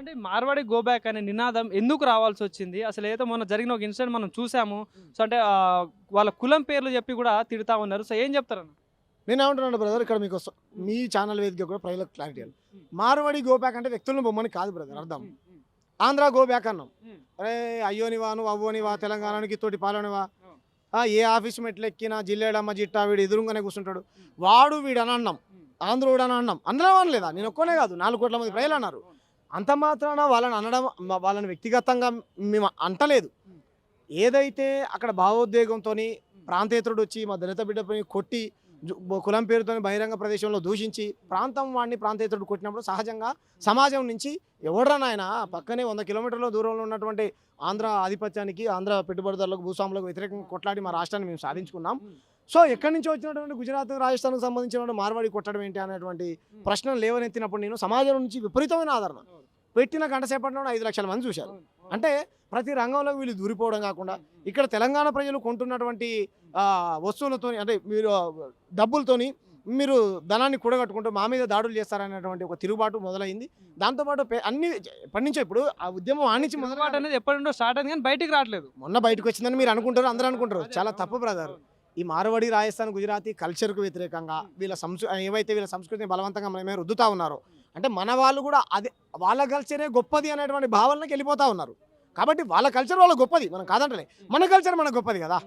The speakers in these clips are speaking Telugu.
అంటే మార్వాడి గో బ్యాక్ అనే నినాదం ఎందుకు రావాల్సి వచ్చింది? అసలు ఏదో మొన్న జరిగిన ఒక ఇన్సిడెంట్ మనం చూసాము. సో, అంటే వాళ్ళ కులం పేర్లు చెప్పి కూడా తిడతా ఉన్నారు. సో, ఏం చెప్తారన్న? నేనేమంటున్నాను బ్రదర్, ఇక్కడ మీకు మీ ఛానల్ వేదిక కూడా ప్రజలకు క్లారిటీ ఇవ్వాలి. మార్వాడి గో బ్యాక్ అంటే వ్యక్తులను బొమ్మని కాదు బ్రదర్ అర్థం. ఆంధ్ర గో బ్యాక్ అన్నాం. అరే అయ్యోనివా నువ్వు అవ్వనివా తెలంగాణకి తోటి పాలనివా, ఏ ఆఫీస్ మెట్లు ఎక్కినా జిల్లేడమ్మ జిట్టా వీడు ఎదురుగానే కూర్చుంటాడు, వాడు వీడు అని అన్నాం, ఆంధ్రోడు అని అన్నాం. అందరం అనలేదా? నేను ఒక్కనే కాదు, 4 కోట్ల మంది ప్రజలు అన్నారు. అంత మాత్రాన వాళ్ళని అనడం, వాళ్ళని వ్యక్తిగతంగా మేము అంటలేదు. ఏదైతే అక్కడ భావోద్వేగంతో ప్రాంతేతరుడు వచ్చి మా దళిత బిడ్డపై కొట్టి కులం పేరుతో బహిరంగ ప్రదేశంలో దూషించి ప్రాంతం వాడిని ప్రాంతేతరుడు కొట్టినప్పుడు సహజంగా సమాజం నుంచి ఎవడ్రా నాయన పక్కనే 100 కిలోమీటర్ల దూరంలో ఉన్నటువంటి ఆంధ్ర ఆధిపత్యానికి, ఆంధ్ర పెట్టుబడిదారులకు, భూస్వాములకు వ్యతిరేకంగా కొట్లాడి మా రాష్ట్రాన్ని మేము సాధించుకున్నాం. సో ఎక్కడి నుంచో వచ్చినటువంటి గుజరాత్, రాజస్థాన్కు సంబంధించిన మార్వాడి కొట్టడం ఏంటి అనేటువంటి ప్రశ్నలు లేవనెత్తినప్పుడు నేను సమాజం నుంచి విపరీతమైన ఆదరణ పెట్టిన గంట సేపట్లో 5 లక్షల మంది చూశారు. అంటే ప్రతి రంగంలో వీళ్ళు దూరిపోవడం కాకుండా ఇక్కడ తెలంగాణ ప్రజలు కొంటున్నటువంటి వస్తువులతో, అంటే మీరు డబ్బులతోని మీరు ధనాన్ని కూడగట్టుకుంటూ మా మీద దాడులు చేస్తారనేటువంటి ఒక తిరుగుబాటు మొదలైంది. దాంతోపాటు అన్ని ఎప్పటి నుంచో, ఇప్పుడు ఆ ఉద్యమం ఆనించి మొదలుబాటు అనేది ఎప్పటి నుండో స్టార్ట్ అయింది కానీ బయటికి రావట్లేదు. మొన్న బయటకు వచ్చిందని మీరు అనుకుంటారు, అందరూ అనుకుంటారు. చాలా తప్పు బ్రదర్. ఈ మార్వాడి, రాజస్థాన్, గుజరాతీ కల్చర్కు వ్యతిరేకంగా వీళ్ళ ఏవైతే వీళ్ళ సంస్కృతిని బలవంతంగా మనమే రుద్దుతా ఉన్నారో, అంటే మన వాళ్ళు కూడా అదే వాళ్ళ కల్చరే గొప్పది అనేటువంటి భావనకి వెళ్ళిపోతూ ఉన్నారు. కాబట్టి వాళ్ళ కల్చర్ వాళ్ళ గొప్పది, మనం కాదంటలే. మన కల్చర్ మన గొప్పది కదా.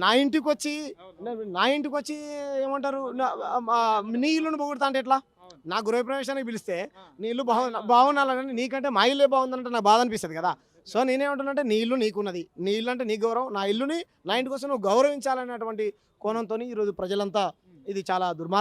నా ఇంటికి వచ్చి ఏమంటారు, నీ ఇల్లును పొగుడుతా అంటే ఎట్లా? నా గృహప్రవేశానికి పిలిస్తే నీ ఇల్లు బాగుండాలని, నీకంటే మా ఇల్లే బాగుందంటే నాకు బాధ అనిపిస్తుంది కదా. సో నేనేమంటున్నానంటే నీ ఇల్లు నీకున్నది, నీ ఇల్లు అంటే నీ గౌరవం, నా ఇల్లుని, నా ఇంటి కోసం నువ్వు గౌరవించాలనేటువంటి కోణంతో ఈరోజు ప్రజలంతా ఇది చాలా దుర్మార్గం.